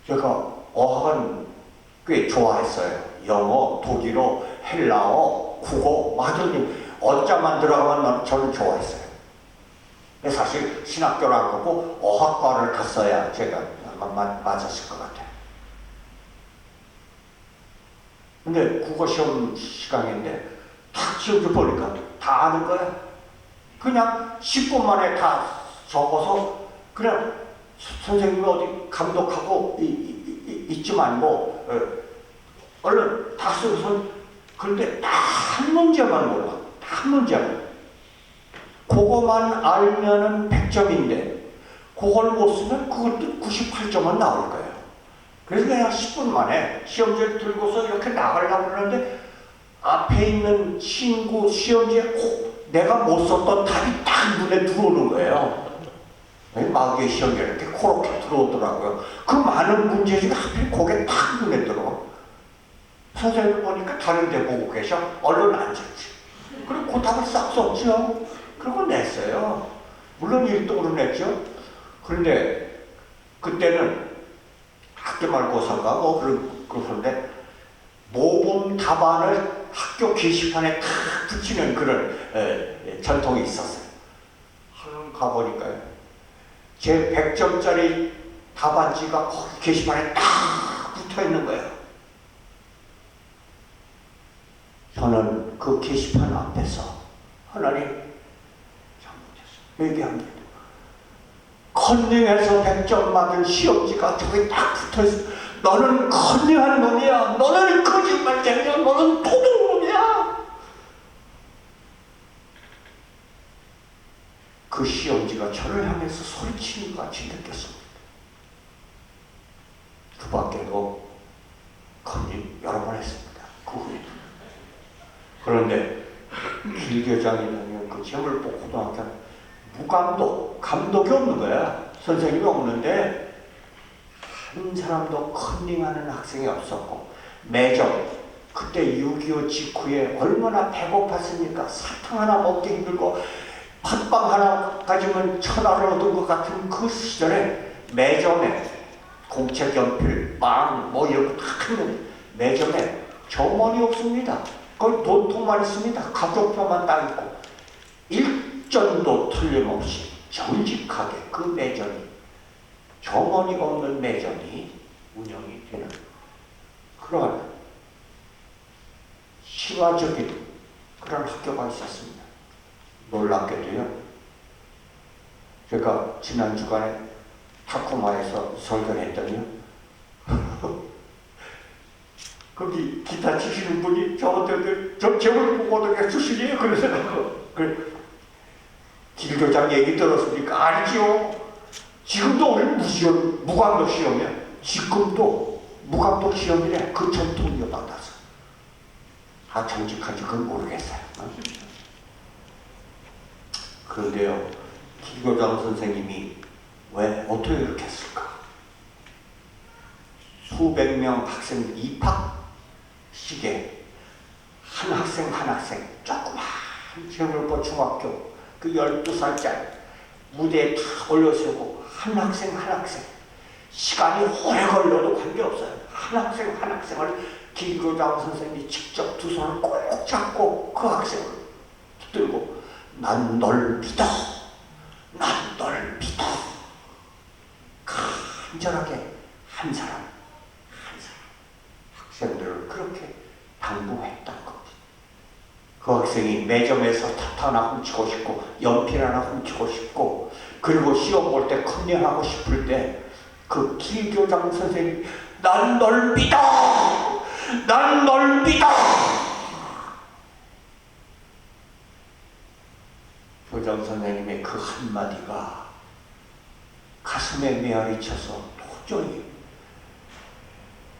제가 어학은 꽤 좋아했어요. 영어, 독일어, 헬라어, 국어, 마도님 어자만 들어가면 저는 좋아했어요. 근데 사실 신학교를 안 가고 어학과를 갔어야 제가 맞았을 것 같아요. 근데 국어 시험 시간인데 탁 시험지 보니까 다 아는 거야. 그냥 10분 만에 다 적어서 그냥 선생님이 어디 감독하고 있지 말고 얼른 다 써서. 그런데 딱 한 문제만 몰라. 한 문제만. 그거만 알면은 100점인데 그걸 못 쓰면 그것도 98점은 나올 거예요. 그래서 그냥 10분 만에 시험지를 들고서 이렇게 나가려고 그러는데 앞에 있는 친구 시험지에 내가 못 썼던 답이 딱 눈에 들어오는 거예요. 마귀의 시험지에 이렇게 코렇게 들어오더라고요. 그 많은 문제 중에 하필 그게 딱 눈에 들어. 선생님 보니까 다른 데 보고 계셔. 얼른 앉았지. 그리고 그 답을 싹 썼죠. 그리고 냈어요. 물론 1등으로 냈죠. 그런데 그때는 학교 말고사인가 뭐 그런데 모범 답안을 학교 게시판에 탁 붙이는 그런 전통이 있었어요. 가보니까요. 제 100점짜리 답안지가 거기 게시판에 딱 붙어 있는 거예요. 저는 그 게시판 앞에서 하나님 잘못했어. 얘기합니다. 컨닝해서 100점 맞은 시험지가 저기 딱 붙어있어. 너는 컨닝한 놈이야. 너는 거짓말쟁이야. 너는 도둑놈이야. 그 시험지가 저를 향해서 소리치는 것 같이 느꼈습니다. 그 밖에도 컨닝 여러 번 했습니다. 그 후에도. 그런데 길교장이 다니는 그 재물복 고등학교 감독이 없는 거야. 선생님이 없는데 한 사람도 컨닝하는 학생이 없었고 매점 그때 6.25 직후에 얼마나 배고팠습니까? 사탕 하나 먹기 힘들고 팥빵 하나 가지면 1,000원을 얻은 것 같은 그 시절에 매점에 공책 연필, 빵 뭐 이런 거 다 했는데 매점에 점원이 없습니다. 거의 돈통만 있습니다. 가족표만 따있고 일전도 틀림없이 정직하게 그 매점이 점원이 없는 매점이 운영이 되는 그런 신화적인 그런 학교가 있었습니다. 놀랍게도요. 제가 지난 주간에 타코마에서 설교를 했더니요. 거기 기타 치시는 분이 저한테 저 제목을 보고 출신이에요. 그래서 길교장 얘기 들었으니까 알지요. 지금도 우리는 무감독 시험이야. 지금도 무감독 시험이래. 그 전통을 받아서. 아 정직한지 그건 모르겠어요. 그런데요. 길교장 선생님이 왜 어떻게 그렇게 했을까? 수백 명 학생 입학식에 한 학생 조그만 재물보 중학교 그 12살짜리 무대에 다 올려세우고 한 학생 시간이 오래 걸려도 관계없어요. 한 학생을 길교장 선생님이 직접 두 손을 꼭 잡고 그 학생을 붙들고 난 널 믿어. 난 널 믿어. 간절하게 한 사람 학생들을 그렇게 당부했던 겁니다. 그 학생이 매점에서 탑 하나 훔치고 싶고 연필 하나 훔치고 싶고 그리고 시험 볼 때 컨닝하고 싶을 때 그 길교장 선생님이 난 널 믿어! 난 널 믿어! 교장 선생님의 그 한마디가 가슴에 메아리 쳐서 도저히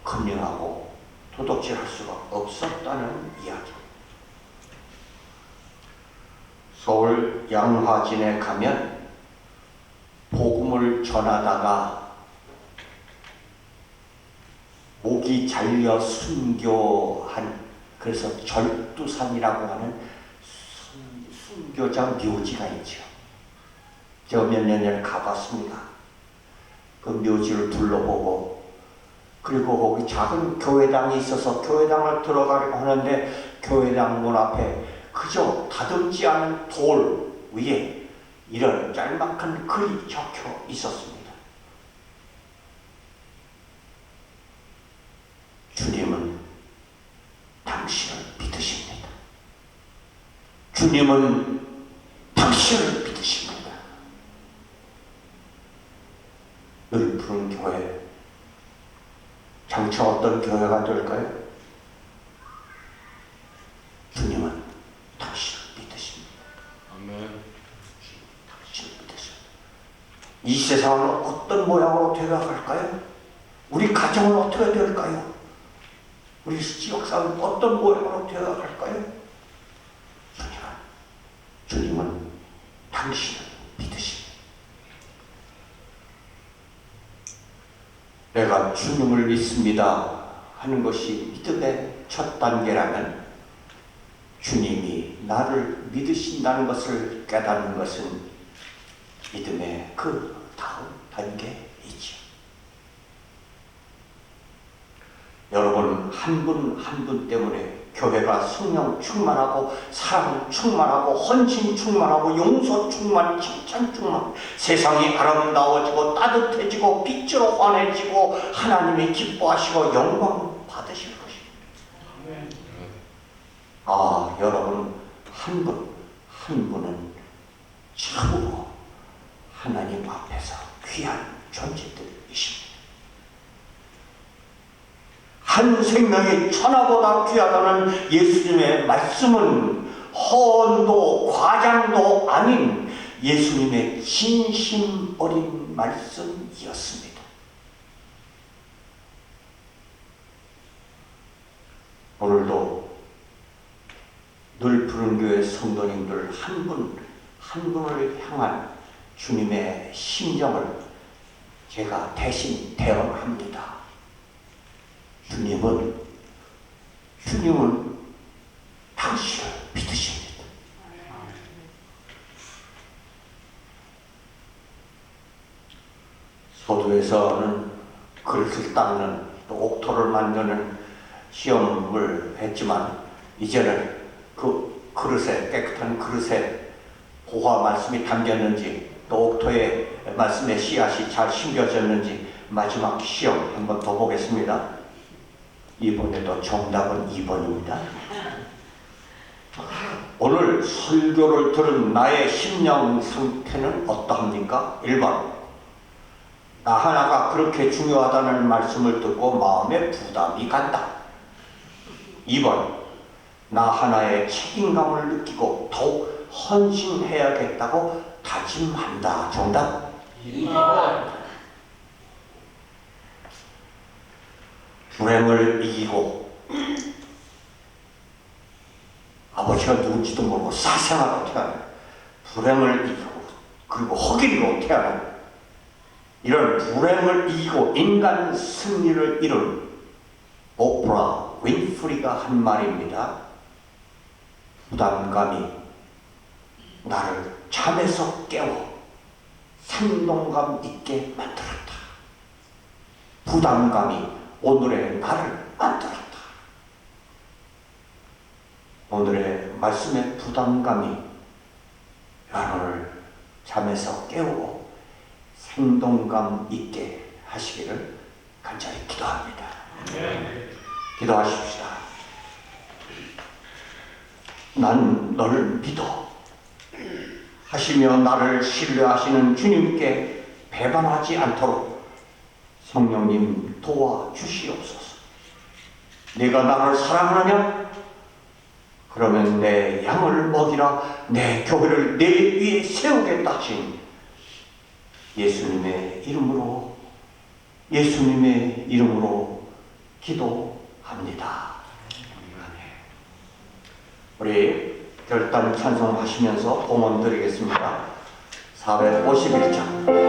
컨닝하고 도둑질할 수가 없었다는 이야기. 서울 양화진에 가면 복음을 전하다가 목이 잘려 순교한, 그래서 절두산이라고 하는 순교자 묘지가 있죠. 제가 몇 년 전에 가봤습니다. 그 묘지를 둘러보고 그리고 거기 작은 교회당이 있어서 교회당을 들어가려고 하는데 교회당 문 앞에 그저 다듬지 않은 돌 위에 이런 짤막한 글이 적혀 있었습니다. 주님은 당신을 믿으십니다. 주님은 당신을 믿으십니다. 늘 푸른 교회, 장차 어떤 교회가 될까요? 주님은 당신을 믿으십니다. 아멘. 당신을 믿으십니다. 이 세상은 어떤 모양으로 되어갈까요? 우리 가정은 어떻게 될까요? 우리 지역사회는 어떤 모양으로 되어갈까요? 주님은 당신을 믿으십니다. 내가 주님을 믿습니다 하는 것이 믿음의 첫 단계라면 주님이 나를 믿으신다는 것을 깨닫는 것은 믿음의 그 다음 단계이죠. 여러분 한 분 한 분 때문에 교회가 성령 충만하고 사랑 충만하고 헌신 충만하고 용서 충만, 칭찬 충만, 세상이 아름다워지고 따뜻해지고 빛으로 환해지고 하나님이 기뻐하시고 영광 받으실 것입니다. 아, 여러분 한 분 한 분은 참으로 하나님 앞에서 귀한 존재들이십니다. 한 생명이 천하보다 귀하다는 예수님의 말씀은 허언도 과장도 아닌 예수님의 진심 어린 말씀이었습니다. 오늘도 늘 푸른 교회 성도님들 한 분 한 분을 향한 주님의 심정을 제가 대신 대언합니다. 주님은 당신을 믿으십니다. 서두에서는 그릇을 닦는 또 옥토를 만드는 시험을 했지만 이제는 그 그릇에, 깨끗한 그릇에 보화 말씀이 담겼는지 또 옥토의 말씀의 씨앗이 잘 심겨졌는지 마지막 시험 한번 더 보겠습니다. 이번에도 정답은 2번입니다. 오늘 설교를 들은 나의 심령 상태는 어떠합니까? 1번, 나 하나가 그렇게 중요하다는 말씀을 듣고 마음에 부담이 간다. 2번, 나 하나의 책임감을 느끼고 더욱 헌신해야겠다고 다짐한다. 정답? 2번. 불행을 이기고 아버지가 누군지도 모르고 사생아로 태어나 불행을 이기고 그리고 흑인으로 태어나 이런 불행을 이기고 인간 승리를 이룬 오프라 윈프리가 한 말입니다. 부담감이 나를 잠에서 깨워 생동감 있게 만들었다. 부담감이 오늘의 나를 만들었다. 오늘의 말씀의 부담감이 여러분을 잠에서 깨우고 생동감 있게 하시기를 간절히 기도합니다. 기도하십시다. 난 너를 믿어 하시며 나를 신뢰하시는 주님께 배반하지 않도록 성령님 도와주시옵소서. 네가 나를 사랑하느냐? 그러면 내 양을 먹이라. 내 교회를 내 위에 세우겠다 하신 예수님의 이름으로 기도합니다. 우리 결단 찬송하시면서 봉헌 드리겠습니다. 451장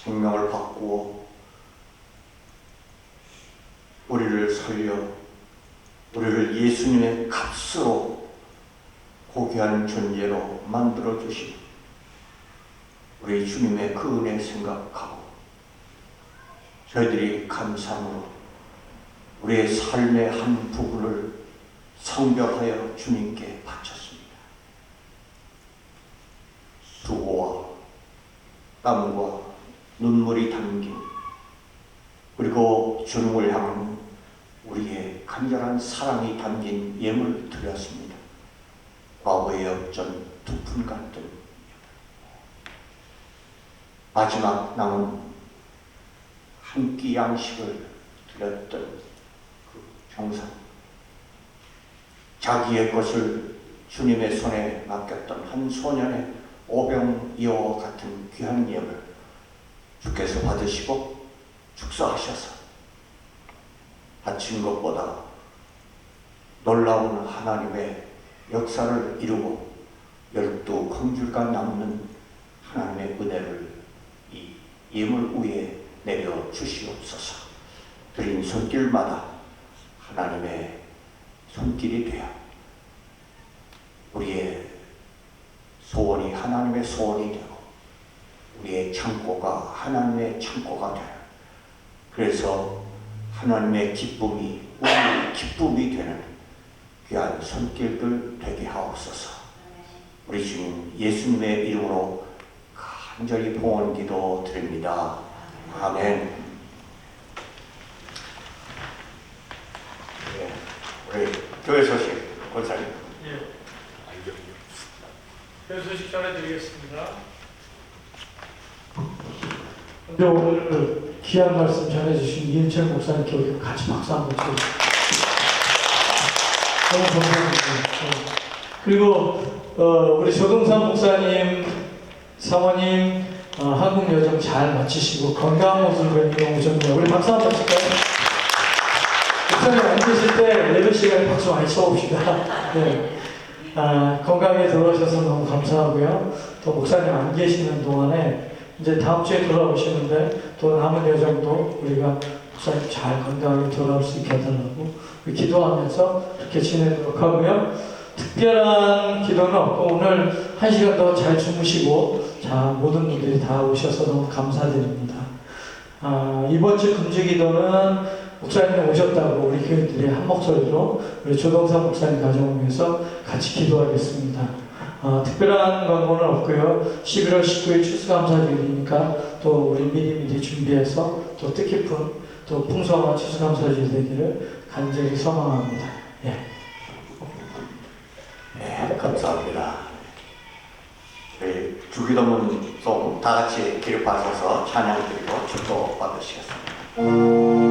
생명을 바꾸어 우리를 살려 우리를 예수님의 값으로 고귀한 존재로 만들어 주신 우리 주님의 그 은혜 생각하고 저희들이 감사함으로 우리의 삶의 한 부분을 성별하여 주님께 바쳤습니다. 수고와 땀과 눈물이 담긴 그리고 주님을 향한 우리의 간절한 사랑이 담긴 예물 드렸습니다. 과거의 엽전 두 푼 같은 마지막 남은 한 끼 양식을 드렸던 그 병상, 자기의 것을 주님의 손에 맡겼던 한 소년의 오병이어와 같은 귀한 예물 주께서 받으시고 축사하셔서 바친 것보다 놀라운 하나님의 역사를 이루고 12 남는 하나님의 은혜를 이 예물 위에 내려 주시옵소서. 드린 손길마다 하나님의 손길이 되어 우리의 소원이 하나님의 소원이 되고 우리의 창고가 하나님의 창고가 되어 그래서 하나님의 기쁨이 우리의 기쁨이 되는 귀한 손길들 되게 하옵소서. 우리 주님 예수님의 이름으로 간절히 봉헌 기도 드립니다. 아멘. 네, 우리 교회 소식 권사님. 예. 교회 소식 전해드리겠습니다. 먼저 오늘 귀한 말씀 전해주신 이은철 목사님께 우리 같이 박수 한번 쳐주십시오. 너무 감사합니다. 그리고 우리 조동산 목사님, 사모님 한국 여정 잘 마치시고 건강한 모습으로 오셨네요. 우리 박수 한번 칠까요? 목사님 안 계실 때 예배 시간에 박수 많이 쳐봅시다. 네. 건강하게 돌아오셔서 너무 감사하고요. 또 목사님 안 계시는 동안에 이제 다음 주에 돌아오시는데 또 남은 여정도 우리가 목사님 잘 건강하게 돌아올 수 있게 해달라고 우리 기도하면서 그렇게 지내도록 하고요. 특별한 기도는 없고 오늘 1시간 더 잘 주무시고 자 모든 분들이 다 오셔서 너무 감사드립니다. 이번 주 금주기도는 목사님 오셨다고 우리 교인들이 한 목소리로 우리 조동산 목사님 가정을 위해서 같이 기도하겠습니다. 특별한 광고는 없고요. 11월 19일 추수감사주일이니까 또 우리 미리미리 준비해서 또 뜻깊은 또 풍성한 추수감사주일 되기를 간절히 소망합니다. 예. 네, 감사합니다. 저희 주기도문 송 다 같이 기립하셔서 찬양드리고 축복 받으시겠습니다.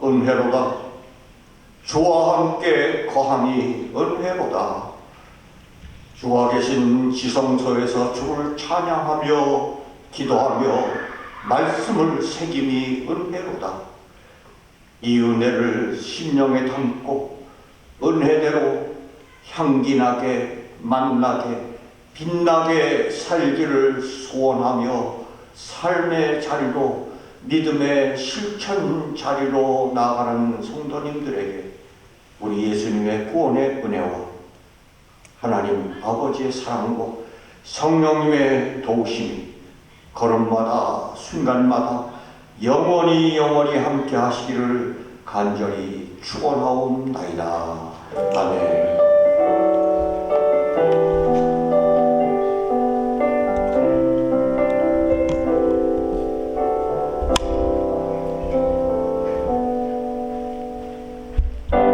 은혜로다. 주와 함께 거함이 은혜로다. 주와 계신 지성소에서 주를 찬양하며 기도하며 말씀을 새김이 은혜로다. 이 은혜를 심령에 담고 은혜대로 향기나게 만나게 빛나게 살기를 소원하며 삶의 자리로 믿음의 실천 자리로 나아가는 성도님들에게 우리 예수님의 구원의 은혜와 하나님 아버지의 사랑과 성령님의 도우심이 걸음마다 순간마다 영원히 함께 하시기를 간절히 축원하옵나이다. 아멘.